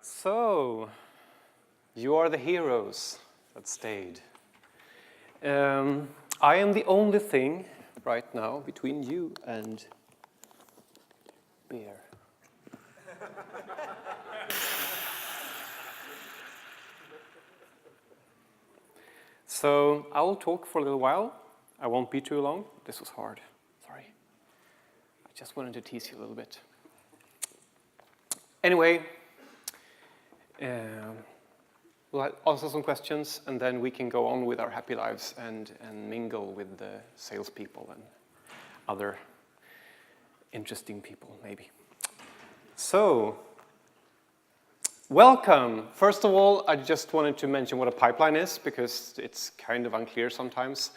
So, you are the heroes that stayed. I am the only thing right now between you and beer. So, I will talk for a little while. I won't be too long. This was hard. Sorry. I just wanted to tease you a little bit. Anyway, we'll answer some questions, and then we can go on with our happy lives and mingle with the salespeople and other interesting people, maybe. So, welcome. First of all, I just wanted to mention what a pipeline is, because it's kind of unclear sometimes.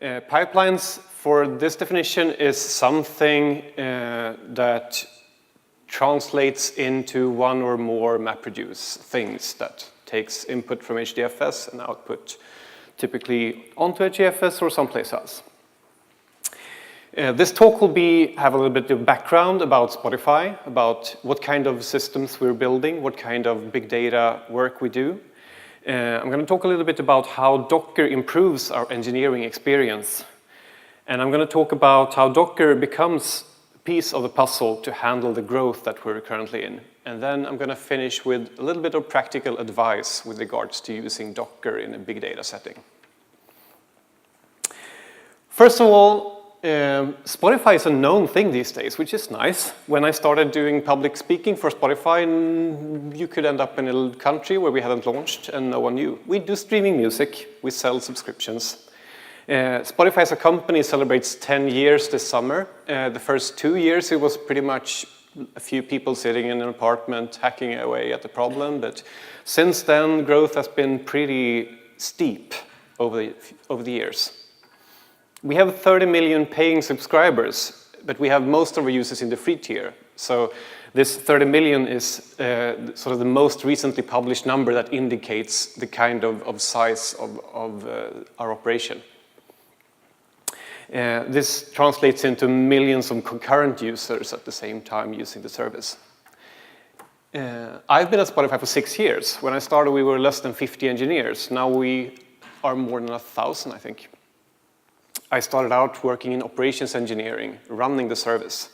Pipelines, for this definition, is something that translates into one or more MapReduce things that takes input from HDFS and output typically onto HDFS or someplace else. This talk will have a little bit of background about Spotify, about what kind of systems we're building, what kind of big data work we do. I'm going to talk a little bit about how Docker improves our engineering experience. And I'm going to talk about how Docker becomes piece of the puzzle to handle the growth that we're currently in. And then I'm going to finish with a little bit of practical advice with regards to using Docker in a big data setting. First of all, Spotify is a known thing these days, which is nice. When I started doing public speaking for Spotify, you could end up in a little country where we hadn't launched and no one knew. We do streaming music, we sell subscriptions. Spotify as a company celebrates 10 years this summer. The first 2 years, it was pretty much a few people sitting in an apartment hacking away at the problem. But since then, growth has been pretty steep over the years. We have 30 million paying subscribers, but we have most of our users in the free tier. So this 30 million is sort of the most recently published number that indicates the kind of size of our operation. This translates into millions of concurrent users at the same time using the service. I've been at Spotify for 6 years. When I started, we were less than 50 engineers. Now we are more than 1,000, I think. I started out working in operations engineering, running the service.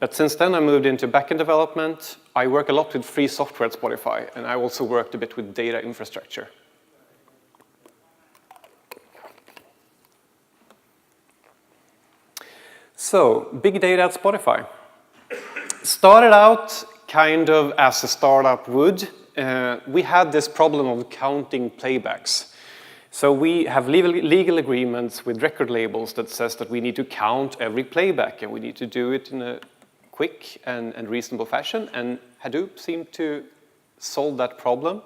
But since then, I moved into backend development. I work a lot with free software at Spotify, and I also worked a bit with data infrastructure. So, big data at Spotify. Started out kind of as a startup would. We had this problem of counting playbacks. So we have legal agreements with record labels that says that we need to count every playback, and we need to do it in a quick and reasonable fashion, and Hadoop seemed to solve that problem.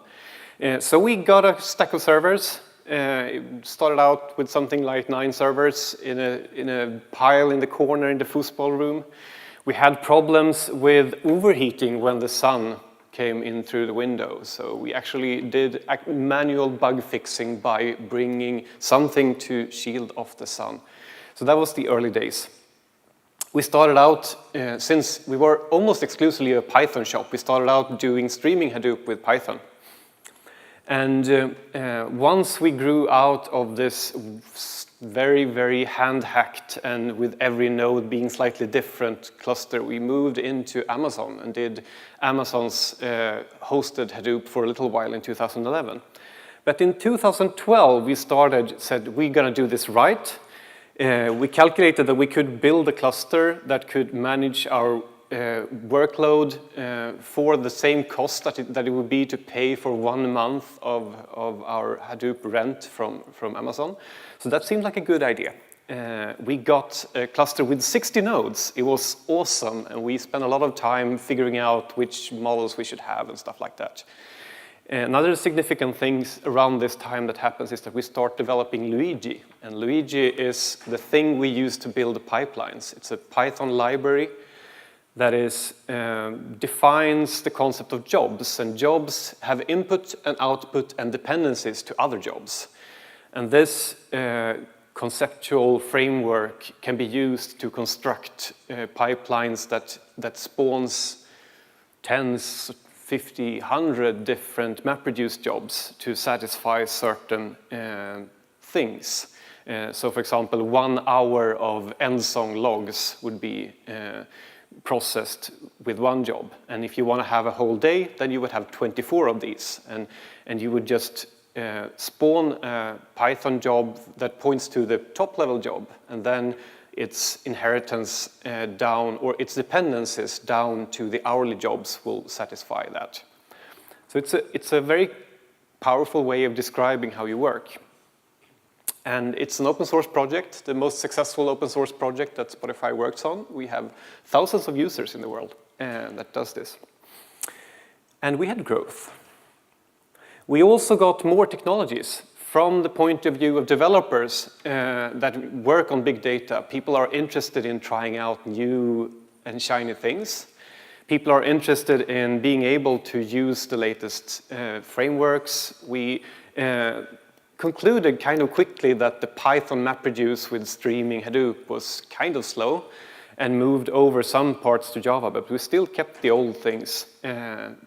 So we got a stack of servers. It started out with something like 9 servers in a pile in the corner in the football room. We had problems with overheating when the sun came in through the window. So we actually did manual bug fixing by bringing something to shield off the sun. So that was the early days. We started out, since we were almost exclusively a Python shop, we started out doing streaming Hadoop with Python. And once we grew out of this very, very hand-hacked and with every node being slightly different cluster, we moved into Amazon and did Amazon's hosted Hadoop for a little while in 2011. But in 2012, we said, we're going to do this right. We calculated that we could build a cluster that could manage our workload for the same cost that it would be to pay for 1 month of our Hadoop rent from Amazon. So that seemed like a good idea. We got a cluster with 60 nodes. It was awesome, and we spent a lot of time figuring out which models we should have and stuff like that. Another significant thing around this time that happens is that we start developing Luigi. And Luigi is the thing we use to build the pipelines. It's a Python library that defines the concept of jobs, and jobs have input and output and dependencies to other jobs. And this conceptual framework can be used to construct pipelines that spawns tens, 50, 100 different MapReduce jobs to satisfy certain things. So for example, 1 hour of endsong logs would be processed with one job. And if you want to have a whole day, then you would have 24 of these. And you would just spawn a Python job that points to the top level job, and then its inheritance down, or its dependencies down to the hourly jobs will satisfy that. So it's a very powerful way of describing how you work. And it's an open source project, the most successful open source project that Spotify works on. We have thousands of users in the world that does this. And we had growth. We also got more technologies. From the point of view of developers that work on big data, people are interested in trying out new and shiny things. People are interested in being able to use the latest frameworks. We concluded kind of quickly that the Python MapReduce with streaming Hadoop was kind of slow, and moved over some parts to Java, but we still kept the old things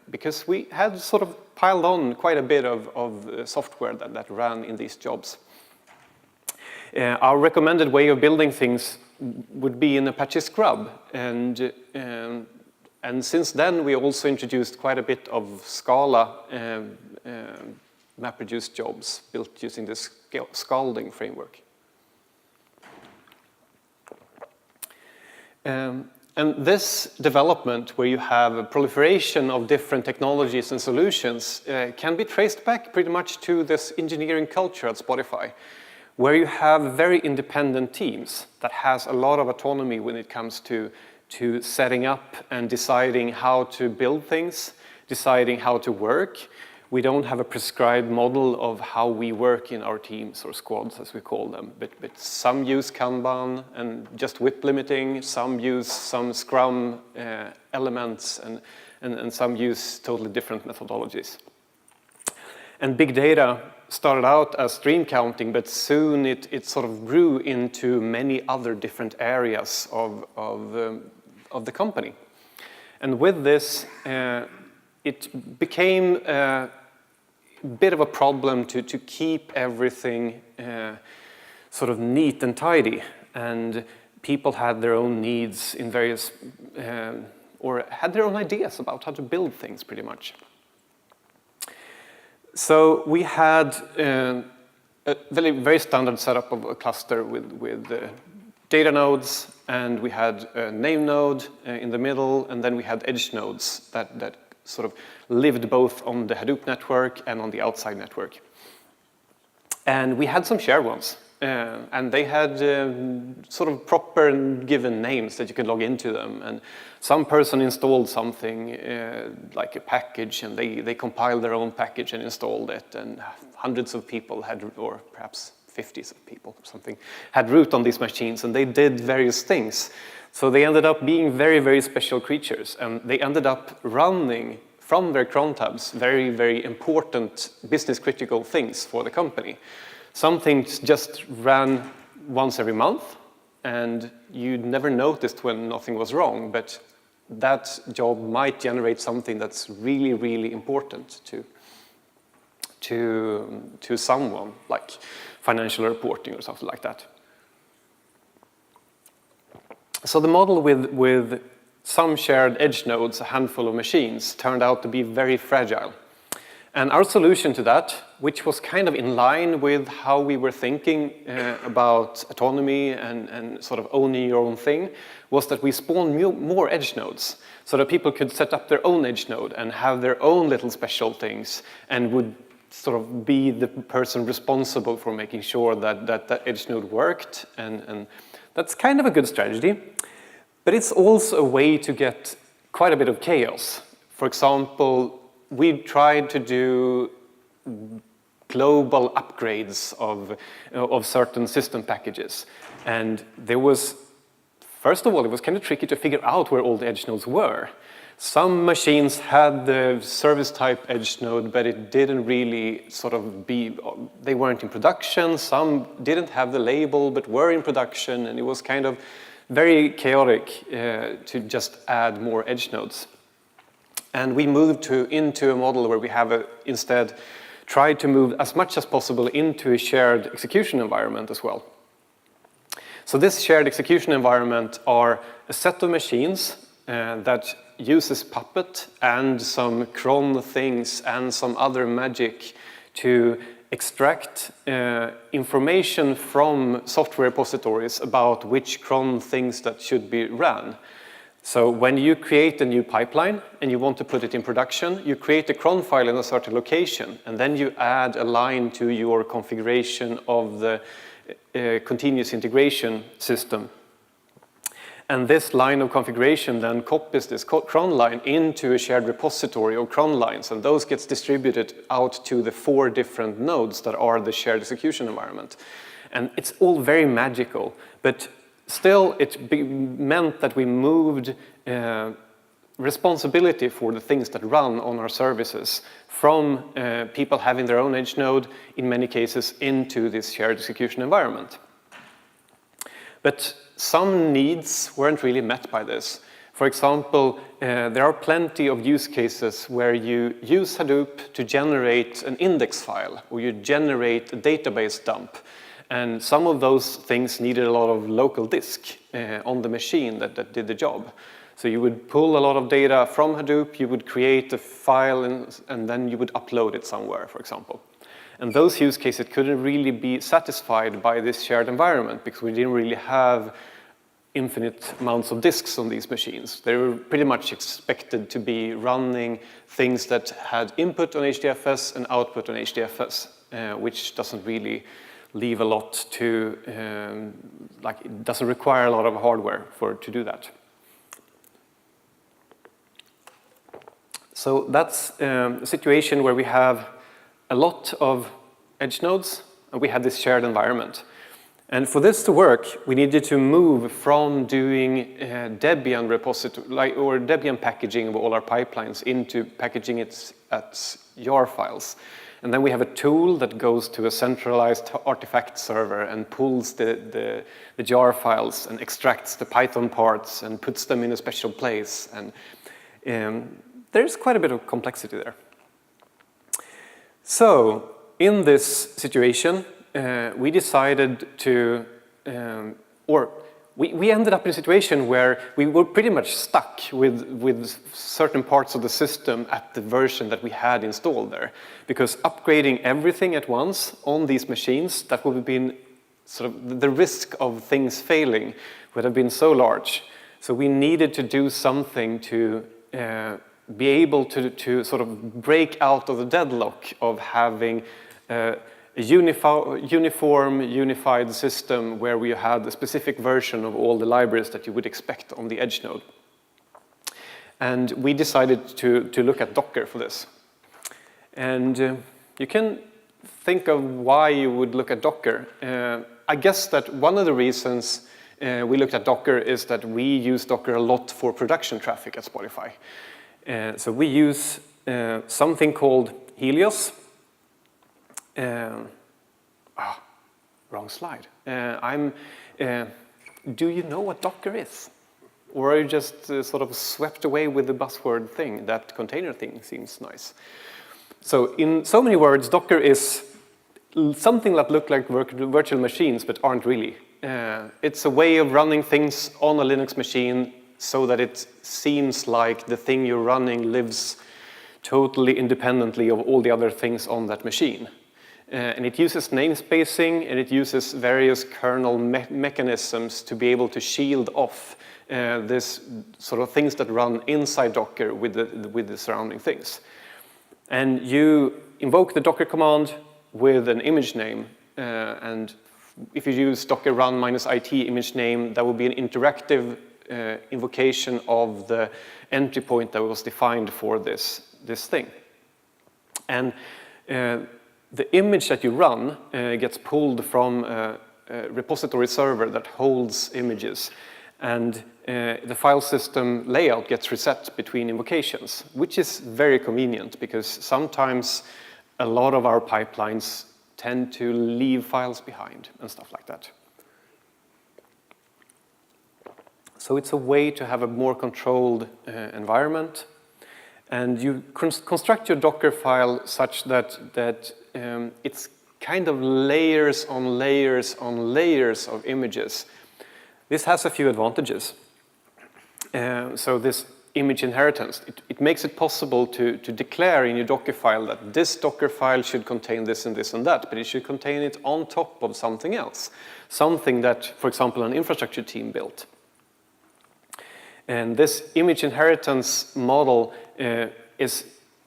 because we had sort of piled on quite a bit of software that ran in these jobs. Our recommended way of building things would be in Apache Scrub, and since then we also introduced quite a bit of Scala MapReduce jobs built using the scalding framework. And this development, where you have a proliferation of different technologies and solutions, can be traced back pretty much to this engineering culture at Spotify, where you have very independent teams that has a lot of autonomy when it comes to setting up and deciding how to build things, deciding how to work. We don't have a prescribed model of how we work in our teams, or squads as we call them, but some use Kanban and just whip limiting, some use some Scrum elements, and some use totally different methodologies. And big data started out as stream counting, but soon it sort of grew into many other different areas of the company. And with this, it became a bit of a problem to keep everything sort of neat and tidy. And people had their own needs in various, or had their own ideas about how to build things pretty much. So we had a very standard setup of a cluster with data nodes, and we had a name node in the middle, and then we had edge nodes that sort of lived both on the Hadoop network and on the outside network. And we had some shared ones, and they had sort of proper and given names that you could log into them. And some person installed something like a package, and they compiled their own package and installed it, and hundreds of people had, or perhaps 50s of people or something, had root on these machines, and they did various things. So they ended up being very, very special creatures, and they ended up running from their cron tabs very, very important business-critical things for the company. Some things just ran once every month, and you never noticed when nothing was wrong, but that job might generate something that's really, really important to someone, like financial reporting or something like that. So the model with some shared edge nodes, a handful of machines, turned out to be very fragile. And our solution to that, which was kind of in line with how we were thinking about autonomy and sort of owning your own thing, was that we spawned more edge nodes so that people could set up their own edge node and have their own little special things, and would sort of be the person responsible for making sure that edge node worked. And that's kind of a good strategy, but it's also a way to get quite a bit of chaos. For example, we tried to do global upgrades of certain system packages, and there was, first of all, it was kind of tricky to figure out where all the edge nodes were. Some machines had the service type edge node, but it didn't really sort of they weren't in production. Some didn't have the label, but were in production, and it was kind of very chaotic to just add more edge nodes. And we moved into a model where we have instead tried to move as much as possible into a shared execution environment as well. So this shared execution environment are a set of machines that uses Puppet and some cron things and some other magic to extract information from software repositories about which cron things that should be ran. So when you create a new pipeline and you want to put it in production, you create a cron file in a certain location, and then you add a line to your configuration of the continuous integration system. And this line of configuration then copies this cron line into a shared repository of cron lines, and those gets distributed out to the 4 different nodes that are the shared execution environment. And it's all very magical, but still it meant that we moved responsibility for the things that run on our services from people having their own edge node, in many cases, into this shared execution environment. But some needs weren't really met by this. For example, there are plenty of use cases where you use Hadoop to generate an index file, or you generate a database dump. And some of those things needed a lot of local disk on the machine that did the job. So you would pull a lot of data from Hadoop, you would create a file, and then you would upload it somewhere, for example. And those use cases couldn't really be satisfied by this shared environment because we didn't really have infinite amounts of disks on these machines. They were pretty much expected to be running things that had input on HDFS and output on HDFS, which doesn't really leave a lot to, it doesn't require a lot of hardware to do that. So that's a situation where we have a lot of edge nodes, and we have this shared environment. And for this to work, we needed to move from doing Debian repository, or Debian packaging of all our pipelines into packaging it as YAR files. And then we have a tool that goes to a centralized artifact server and pulls the jar files and extracts the Python parts and puts them in a special place. And there's quite a bit of complexity there. So in this situation, we decided to, we ended up in a situation where we were pretty much stuck with certain parts of the system at the version that we had installed there. Because upgrading everything at once on these machines, that would have been sort of the risk of things failing would have been so large. So we needed to do something to be able to sort of break out of the deadlock of having a unified system where we had a specific version of all the libraries that you would expect on the edge node. And we decided to look at Dockor for this. And you can think of why you would look at Dockor. I guess that one of the reasons we looked at Dockor is that we use Dockor a lot for production traffic at Spotify. So we use something called Helios. Wrong slide. Do you know what Dockor is? Or are you just sort of swept away with the buzzword thing? That container thing seems nice. So in so many words, Dockor is something that look like virtual machines, but aren't really. It's a way of running things on a Linux machine so that it seems like the thing you're running lives totally independently of all the other things on that machine. And it uses namespacing, and it uses various kernel mechanisms to be able to shield off this sort of things that run inside Dockor with the surrounding things. And you invoke the Dockor command with an image name, and if you use docker run -it image name, that will be an interactive invocation of the entry point that was defined for this thing. And the image that you run gets pulled from a repository server that holds images. And the file system layout gets reset between invocations, which is very convenient because sometimes a lot of our pipelines tend to leave files behind and stuff like that. So it's a way to have a more controlled environment. And you construct your Docker file such that it's kind of layers on layers on layers of images. This has a few advantages. So this image inheritance, it makes it possible to declare in your Docker file that this Docker file should contain this and this and that, but it should contain it on top of something else. Something that, for example, an infrastructure team built. And this image inheritance model is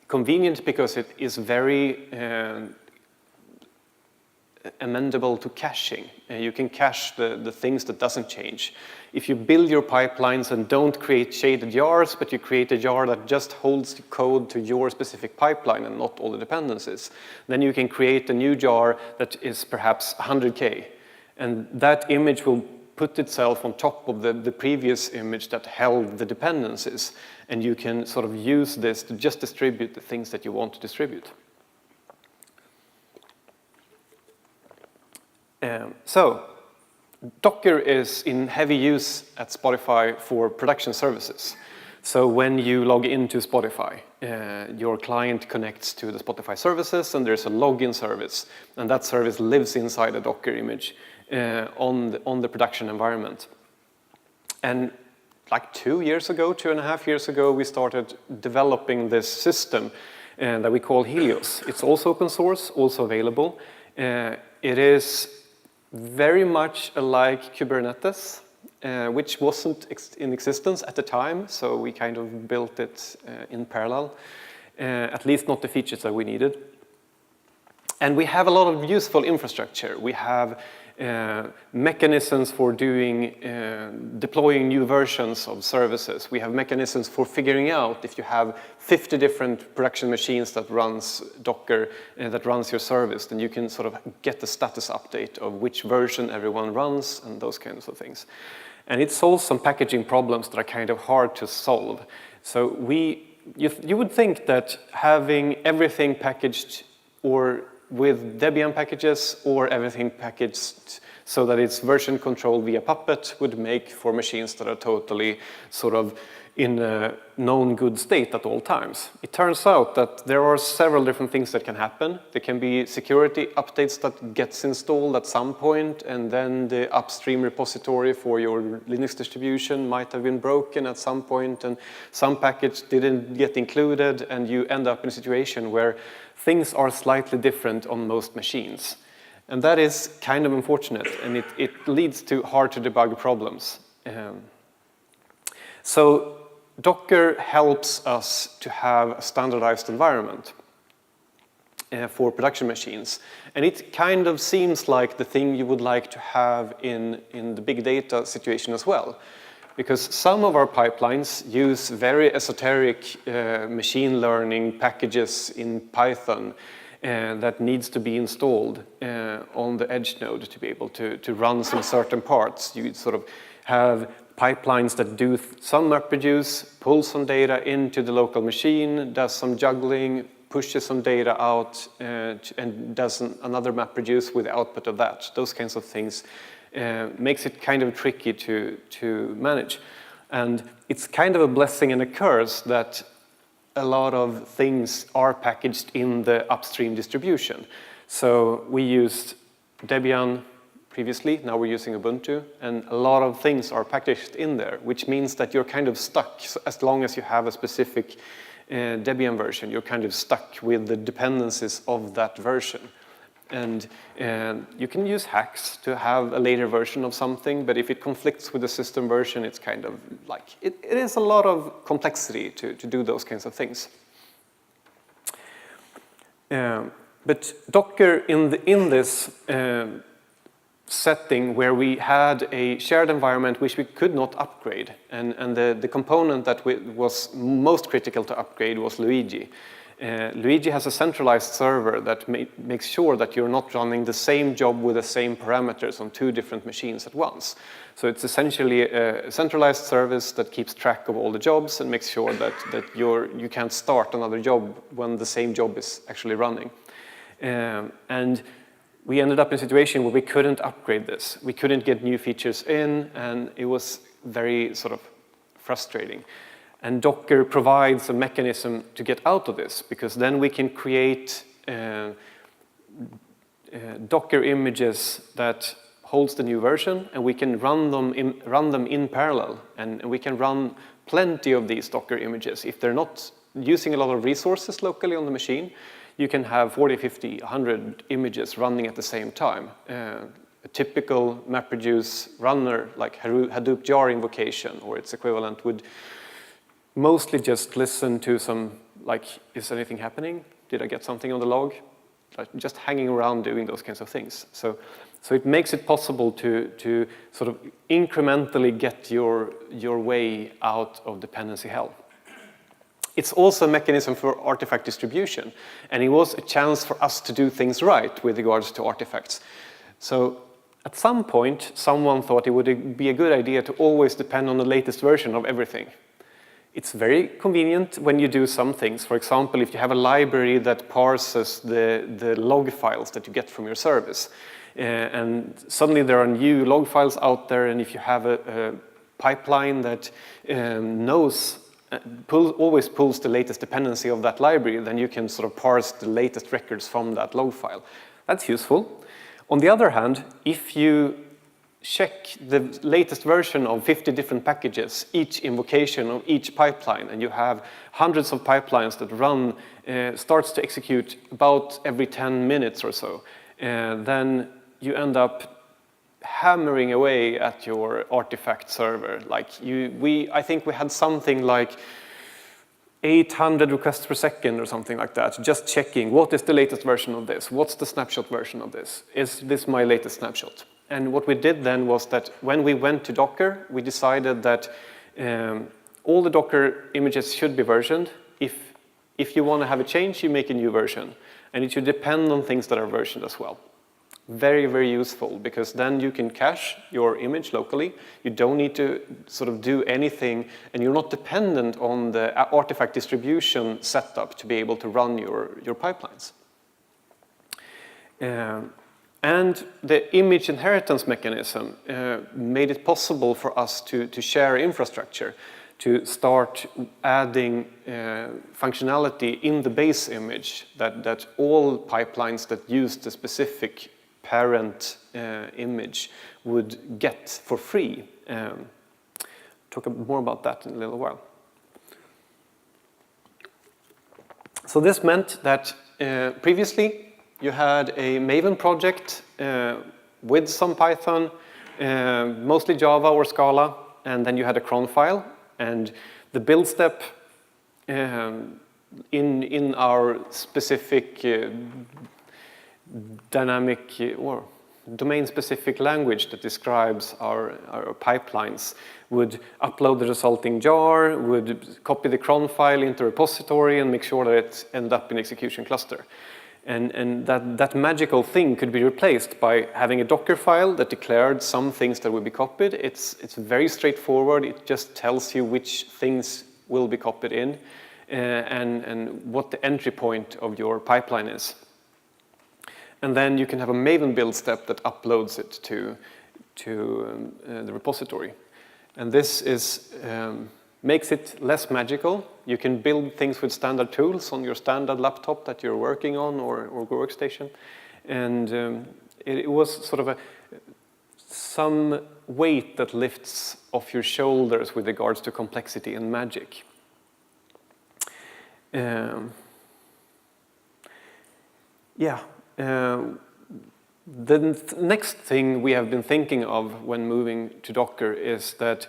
convenient because it is very amendable to caching. You can cache the things that doesn't change. If you build your pipelines and don't create shaded jars, but you create a jar that just holds the code to your specific pipeline and not all the dependencies, then you can create a new jar that is perhaps 100K. And that image will put itself on top of the previous image that held the dependencies. And you can sort of use this to just distribute the things that you want to distribute. So Docker is in heavy use at Spotify for production services. So when you log into Spotify, your client connects to the Spotify services, and there's a login service, and that service lives inside a Docker image on the production environment. And like 2.5 years ago, we started developing this system that we call Helios. It's also open source, also available. It is very much alike Kubernetes, which wasn't in existence at the time, so we kind of built it in parallel, at least not the features that we needed. And we have a lot of useful infrastructure. We have mechanisms for deploying new versions of services. We have mechanisms for figuring out if you have 50 different production machines that runs Docker, that runs your service, then you can sort of get the status update of which version everyone runs and those kinds of things. And it solves some packaging problems that are kind of hard to solve. So you would think that having everything packaged or with Debian packages or everything packaged so that it's version controlled via Puppet would make for machines that are totally sort of in a known good state at all times. It turns out that there are several different things that can happen. There can be security updates that gets installed at some point, and then the upstream repository for your Linux distribution might have been broken at some point, and some package didn't get included, and you end up in a situation where things are slightly different on most machines. And that is kind of unfortunate, and it leads to hard to debug problems. So Docker helps us to have a standardized environment for production machines. And it kind of seems like the thing you would like to have in the big data situation as well. Because some of our pipelines use very esoteric machine learning packages in Python that needs to be installed on the edge node to be able to run some certain parts. You sort of have pipelines that do some MapReduce, pulls some data into the local machine, does some juggling, pushes some data out, and does another MapReduce with the output of that. Those kinds of things makes it kind of tricky to manage. And it's kind of a blessing and a curse that a lot of things are packaged in the upstream distribution. So we used Debian previously, now we're using Ubuntu, and a lot of things are packaged in there, which means that you're kind of stuck. So as long as you have a specific Debian version, you're kind of stuck with the dependencies of that version. And you can use hacks to have a later version of something, but if it conflicts with the system version, it's kind of like, it is a lot of complexity to do those kinds of things. But Docker in this setting where we had a shared environment which we could not upgrade, and the component that was most critical to upgrade was Luigi. Luigi has a centralized server that makes sure that you're not running the same job with the same parameters on two different machines at once. So it's essentially a centralized service that keeps track of all the jobs and makes sure that you can't start another job when the same job is actually running. And we ended up in a situation where we couldn't upgrade this. We couldn't get new features in, and it was very sort of frustrating. And Docker provides a mechanism to get out of this, because then we can create Docker images that holds the new version, and we can run them in parallel, and we can run plenty of these Docker images. If they're not using a lot of resources locally on the machine, you can have 40, 50, 100 images running at the same time. A typical MapReduce runner, like Hadoop jar invocation or its equivalent, would mostly just listen to some, like, is anything happening? Did I get something on the log? Just hanging around doing those kinds of things. So it makes it possible to sort of incrementally get your way out of dependency hell. It's also a mechanism for artifact distribution, and it was a chance for us to do things right with regards to artifacts. So at some point, someone thought it would be a good idea to always depend on the latest version of everything. It's very convenient when you do some things. For example, if you have a library that parses the log files that you get from your service, and suddenly there are new log files out there, and if you have a pipeline that always pulls the latest dependency of that library, then you can sort of parse the latest records from that log file. That's useful. On the other hand, if you check the latest version of 50 different packages, each invocation of each pipeline, and you have hundreds of pipelines that run, starts to execute about every 10 minutes or so, then you end up hammering away at your artifact server. Like I think we had something like 800 requests per second or something like that, just checking what is the latest version of this, what's the snapshot version of this, is this my latest snapshot? And what we did then was that when we went to Docker, we decided that all the Docker images should be versioned. If you want to have a change, you make a new version, and it should depend on things that are versioned as well. Very, very useful, because then you can cache your image locally. You don't need to sort of do anything, and you're not dependent on the artifact distribution setup to be able to run your pipelines. And the image inheritance mechanism made it possible for us to share infrastructure, to start adding functionality in the base image that all pipelines that use the specific parent image would get for free. Talk more about that in a little while. So this meant that previously you had a Maven project with some Python, mostly Java or Scala, and then you had a cron file, and the build step in our specific dynamic or domain-specific language that describes our pipelines would upload the resulting jar, would copy the cron file into a repository and make sure that it ended up in execution cluster. And that magical thing could be replaced by having a Docker file that declared some things that would be copied. It's very straightforward. It just tells you which things will be copied in and what the entry point of your pipeline is. And then you can have a Maven build step that uploads it to the repository. And this makes it less magical. You can build things with standard tools on your standard laptop that you're working on or workstation. And it was sort of some weight that lifts off your shoulders with regards to complexity and magic. The next thing we have been thinking of when moving to Docker is that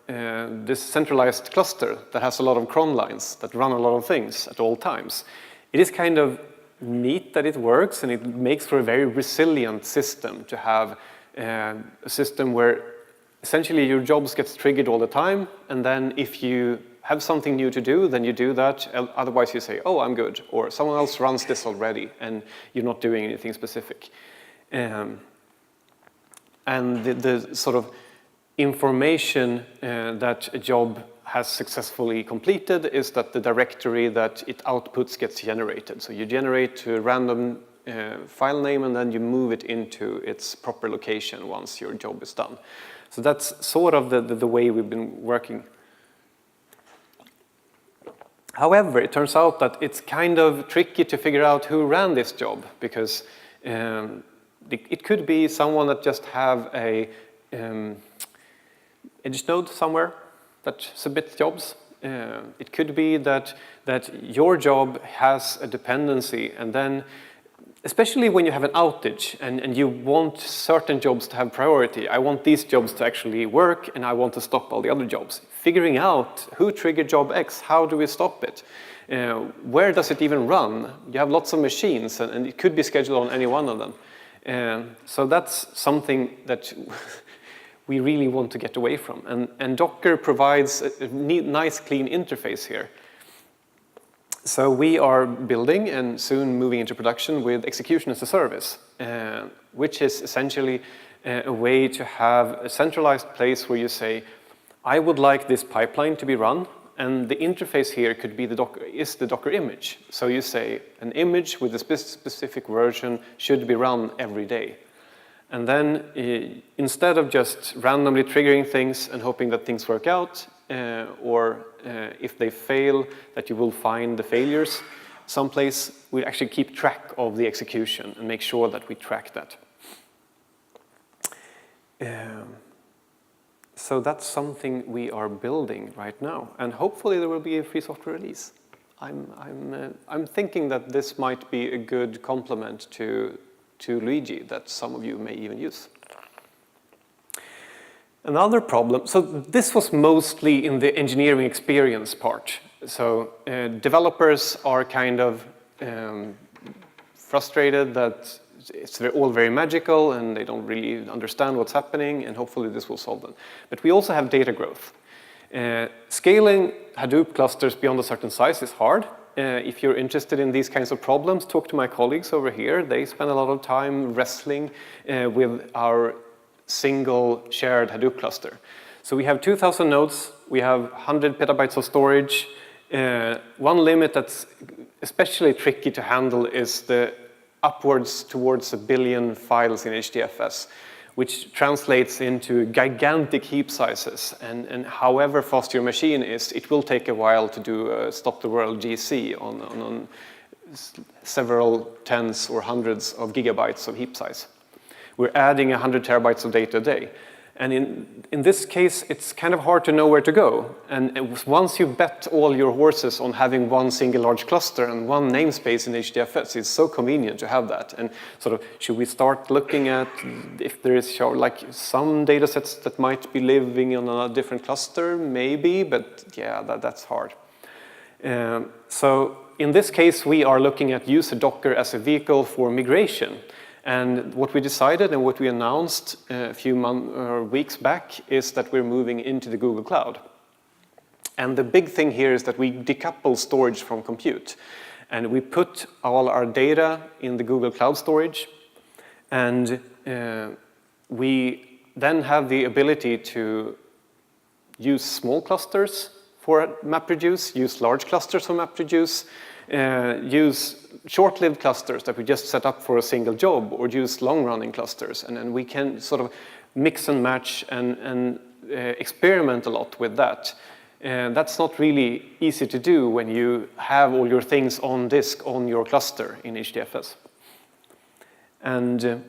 this centralized cluster that has a lot of cron lines that run a lot of things at all times, it is kind of neat that it works, and it makes for a very resilient system to have a system where essentially your jobs gets triggered all the time, and then if you have something new to do, then you do that. Otherwise you say, oh, I'm good, or someone else runs this already, and you're not doing anything specific. And the sort of information that a job has successfully completed is that the directory that it outputs gets generated. So you generate a random file name, and then you move it into its proper location once your job is done. So that's sort of the way we've been working. However, it turns out that it's kind of tricky to figure out who ran this job, because it could be someone that just have a edge node somewhere that submits jobs. It could be that your job has a dependency, and then, especially when you have an outage and you want certain jobs to have priority, I want these jobs to actually work and I want to stop all the other jobs. Figuring out who triggered job X, how do we stop it? Where does it even run? You have lots of machines and it could be scheduled on any one of them. So that's something that we really want to get away from. And Docker provides a neat, nice, clean interface here. So we are building and soon moving into production with execution as a service, which is essentially a way to have a centralized place where you say, I would like this pipeline to be run, and the interface here could be the Docker image. So you say an image with a specific version should be run every day. And then instead of just randomly triggering things and hoping that things work out, or if they fail, that you will find the failures someplace, we actually keep track of the execution and make sure that we track that. So that's something we are building right now, and hopefully there will be a free software release. I'm thinking that this might be a good complement to Luigi that some of you may even use. Another problem, so this was mostly in the engineering experience part. So developers are kind of frustrated that it's all very magical and they don't really understand what's happening, and hopefully this will solve them. But we also have data growth. Scaling Hadoop clusters beyond a certain size is hard. If you're interested in these kinds of problems, talk to my colleagues over here. They spend a lot of time wrestling with our single shared Hadoop cluster. So we have 2,000 nodes, we have 100 petabytes of storage. One limit that's especially tricky to handle is the upwards towards 1 billion files in HDFS, which translates into gigantic heap sizes. And however fast your machine is, it will take a while to do a stop the world GC on several tens or hundreds of gigabytes of heap size. We're adding 100 terabytes of data a day. And in this case, it's kind of hard to know where to go. And once you bet all your horses on having one single large cluster and one namespace in HDFS, it's so convenient to have that. And sort of, should we start looking at if there is like some data sets that might be living on a different cluster? Maybe, but yeah, that's hard. So in this case, we are looking at use of Docker as a vehicle for migration. And what we decided and what we announced a few weeks back is that we're moving into the Google Cloud. And the big thing here is that we decouple storage from compute. And we put all our data in the Google Cloud storage. And we then have the ability to use small clusters for MapReduce, use large clusters for MapReduce, use short-lived clusters that we just set up for a single job, or use long-running clusters. And then we can sort of mix and match and experiment a lot with that. That's not really easy to do when you have all your things on disk on your cluster in HDFS. And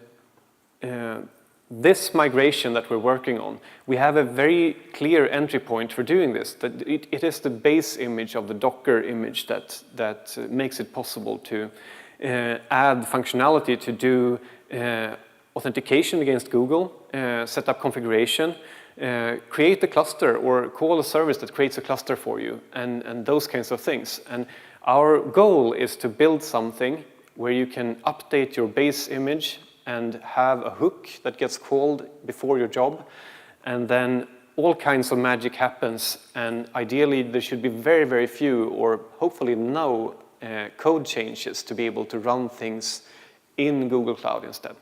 this migration that we're working on, we have a very clear entry point for doing this. That it is the base image of the Docker image that makes it possible to add functionality to do authentication against Google, set up configuration, create a cluster or call a service that creates a cluster for you, and those kinds of things. And our goal is to build something where you can update your base image and have a hook that gets called before your job, and then all kinds of magic happens, and ideally there should be very, very few, or hopefully no, code changes to be able to run things in Google Cloud instead.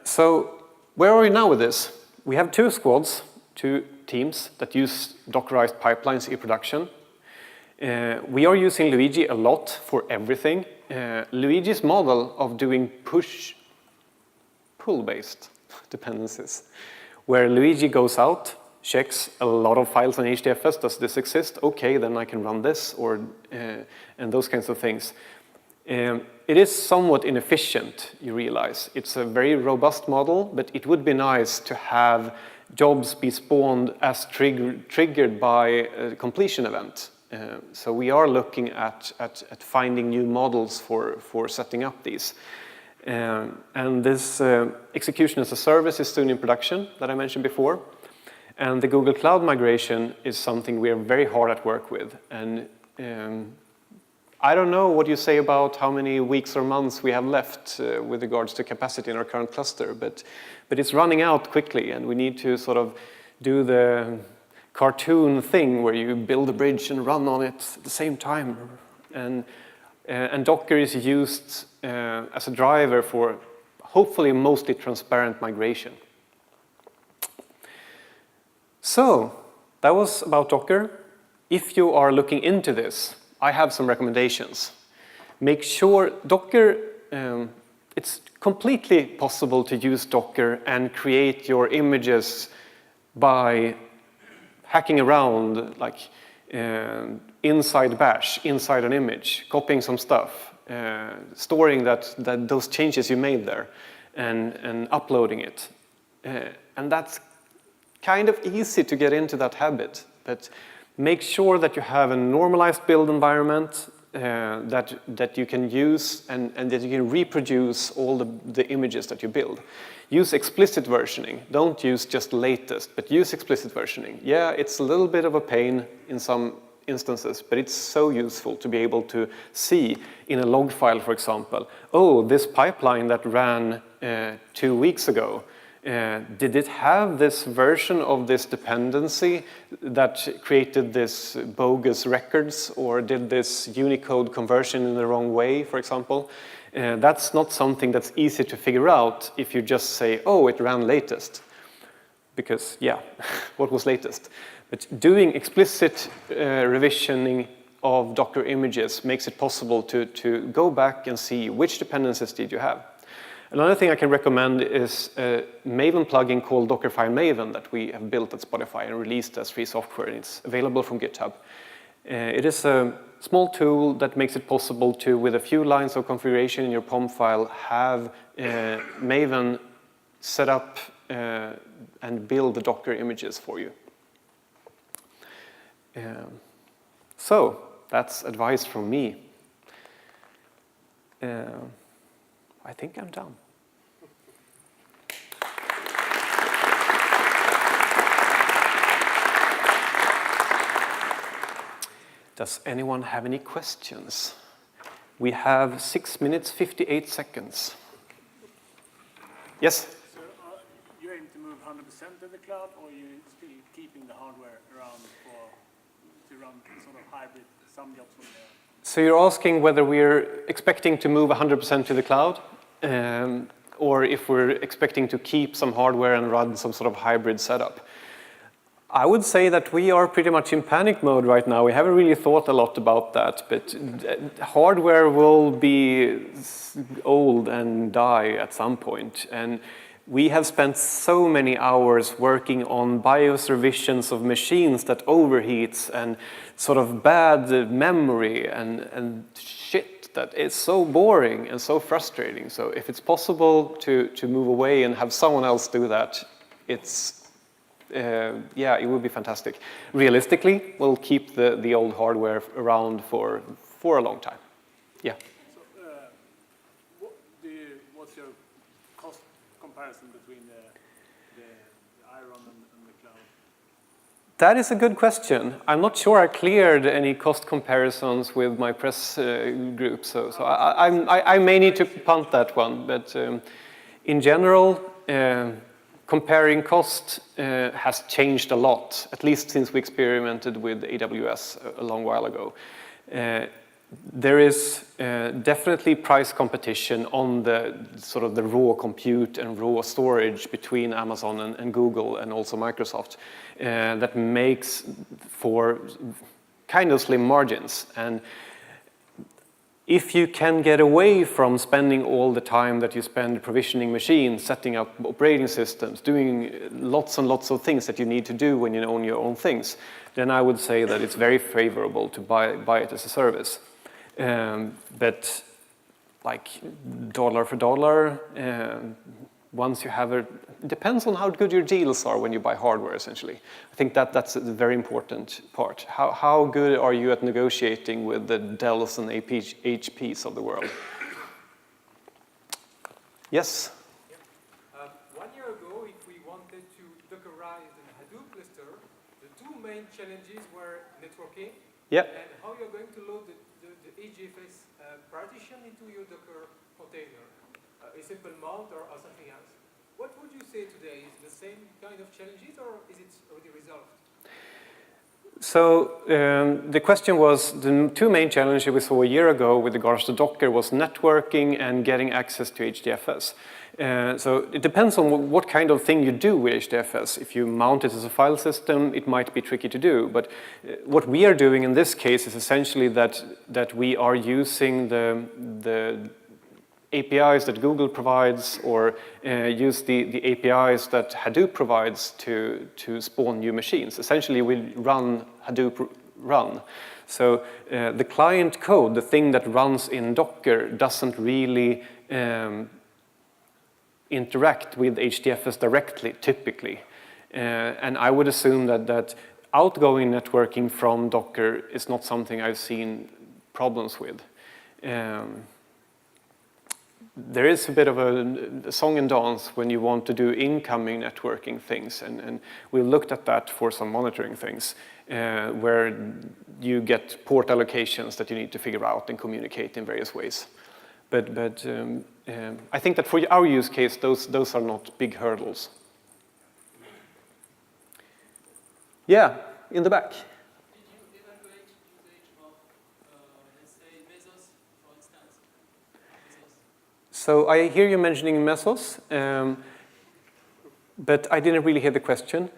So where are we now with this? We have 2 squads, 2 teams that use Dockerized pipelines in production. We are using Luigi a lot for everything. Luigi's model of doing push-pull based dependencies, where Luigi goes out, checks a lot of files on HDFS. Does this exist? Okay, then I can run this, or and those kinds of things. It is somewhat inefficient, you realize. It's a very robust model, but it would be nice to have jobs be spawned as triggered by a completion event. So we are looking at finding new models for setting up these. And this execution as a service is soon in production, that I mentioned before. And the Google Cloud migration is something we are very hard at work with. And I don't know what you say about how many weeks or months we have left with regards to capacity in our current cluster, but it's running out quickly, and we need to sort of do the cartoon thing where you build a bridge and run on it at the same time. And Docker is used as a driver for hopefully mostly transparent migration. So that was about Docker. If you are looking into this, I have some recommendations. Make sure Docker, it's completely possible to use Docker and create your images by hacking around, like inside bash, inside an image, copying some stuff, storing those changes you made there, and uploading it. And that's kind of easy to get into that habit, but make sure that you have a normalized build environment that you can use and that you can reproduce all the images that you build. Use explicit versioning. Don't use just latest, but use explicit versioning. Yeah, it's a little bit of a pain in some instances, but it's so useful to be able to see in a log file, for example, oh, this pipeline that ran 2 weeks ago, did it have this version of this dependency that created this bogus records, or did this Unicode conversion in the wrong way, for example? That's not something that's easy to figure out if you just say, oh, it ran latest. Because, yeah, what was latest? But doing explicit revisioning of Docker images makes it possible to go back and see which dependencies did you have. Another thing I can recommend is a Maven plugin called Dockerfile Maven that we have built at Spotify and released as free software, and it's available from GitHub. It is a small tool that makes it possible to, with a few lines of configuration in your POM file, have Maven set up and build the Docker images for you. So that's advice from me. I think I'm done. Does anyone have any questions? We have 6 minutes, 58 seconds. Yes? So you aim to move 100% to the cloud, or are you still keeping the hardware around to run sort of hybrid, some jobs from there? So you're asking whether we're expecting to move 100% to the cloud, or if we're expecting to keep some hardware and run some sort of hybrid setup. I would say that we are pretty much in panic mode right now. We haven't really thought a lot about that, but hardware will be old and die at some point. And we have spent so many hours working on BIOS revisions of machines that overheats and sort of bad memory and shit that is so boring and so frustrating. So if it's possible to move away and have someone else do that, yeah, it would be fantastic. Realistically, we'll keep the old hardware around for a long time. Yeah. So, what's your cost comparison between the Iron and the cloud? That is a good question. I'm not sure I cleared any cost comparisons with my press group, so I may need to punt that one. But in general, comparing cost has changed a lot, at least since we experimented with AWS a long while ago. There is definitely price competition on the sort of the raw compute and raw storage between Amazon and Google and also Microsoft that makes for kind of slim margins. And if you can get away from spending all the time that you spend provisioning machines, setting up operating systems, doing lots and lots of things that you need to do when you own your own things, then I would say that it's very favorable to buy it as a service. But like dollar for dollar, once you have it depends on how good your deals are when you buy hardware, essentially. I think that's a very important part. How good are you at negotiating with the Dells and HPs of the world? Yes? Yeah. 1 year ago, if we wanted to Dockerize the Hadoop cluster, the two main challenges were networking and how you're going to load the HDFS partition into your Docker container. A simple mount or something else. What would you say today? Is the same kind of challenges or is it already resolved? So the question was, the two main challenges we saw a year ago with regards to Docker was networking and getting access to HDFS. So it depends on what kind of thing you do with HDFS. If you mount it as a file system, it might be tricky to do. But what we are doing in this case is essentially that we are using the APIs that Google provides or use the APIs that Hadoop provides to spawn new machines. Essentially, we run Hadoop run. So the client code, the thing that runs in Docker, doesn't really interact with HDFS directly, typically. And I would assume that outgoing networking from Docker is not something I've seen problems with. There is a bit of a song and dance when you want to do incoming networking things, and we looked at that for some monitoring things, where you get port allocations that you need to figure out and communicate in various ways. But I think that for our use case, those are not big hurdles. Yeah, in the back. So I hear you mentioning Mesos, but I didn't really hear the question.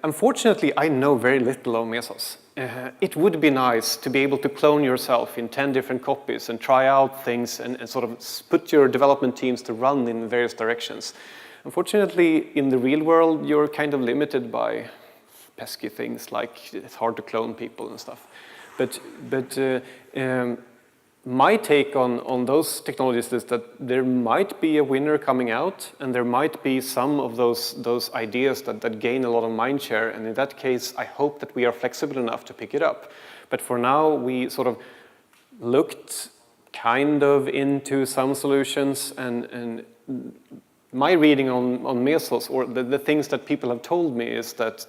Unfortunately, I know very little of Mesos. It would be nice to be able to clone yourself in 10 different copies and try out things and sort of put your development teams to run in various directions. Unfortunately, in the real world, you're kind of limited by pesky things like it's hard to clone people and stuff. But my take on those technologies is that there might be a winner coming out, and there might be some of those ideas that gain a lot of mindshare, and in that case, I hope that we are flexible enough to pick it up. But for now, we sort of looked kind of into some solutions, and my reading on Mesos, or the things that people have told me, is that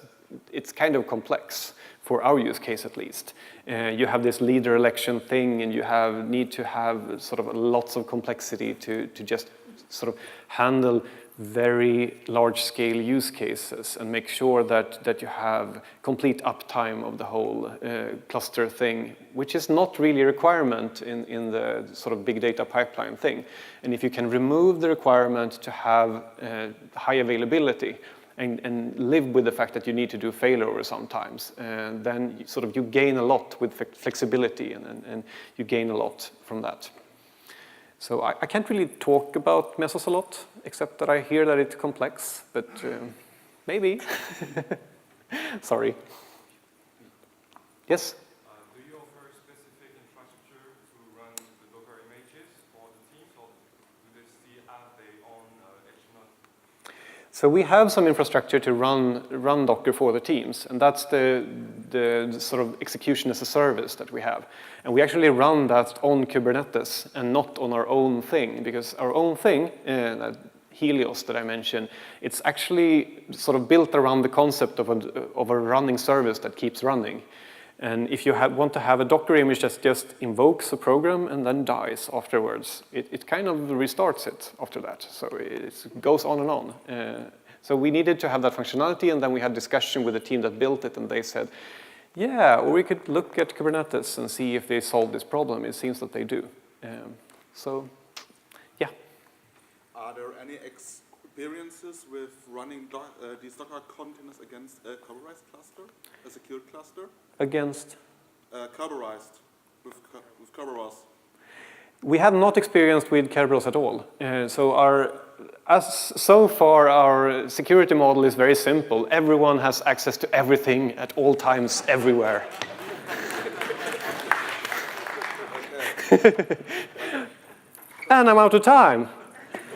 it's kind of complex. For our use case, at least. You have this leader election thing, and you need to have sort of lots of complexity to just sort of handle very large-scale use cases and make sure that you have complete uptime of the whole cluster thing, which is not really a requirement in the sort of big data pipeline thing. And if you can remove the requirement to have high availability, and live with the fact that you need to do failover sometimes, then you gain a lot with flexibility, and you gain a lot from that. So I can't really talk about Mesos a lot, except that I hear that it's complex, but maybe. Sorry. Yes? Do you offer specific infrastructure to run the Docker images for the teams, or do they still have their own HMOD? So we have some infrastructure to run Docker for the teams, and that's the sort of execution as a service that we have. And we actually run that on Kubernetes and not on our own thing, because our own thing, Helios that I mentioned, it's actually sort of built around the concept of a running service that keeps running. And if you want to have a Docker image that just invokes a program and then dies afterwards, it kind of restarts it after that. So it goes on and on. So we needed to have that functionality, and then we had discussion with the team that built it, and they said, yeah, or we could look at Kubernetes and see if they solve this problem. It seems that they do. So, yeah. Are there any experiences with running these Docker containers against a Kerberized cluster, a secured cluster? Against? Kerberized, with Kerberos. We have not experienced with Kerberos at all. So far, our security model is very simple. Everyone has access to everything at all times, everywhere. And I'm out of time.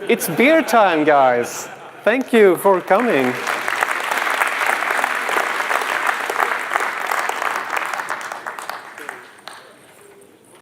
It's beer time, guys. Thank you for coming.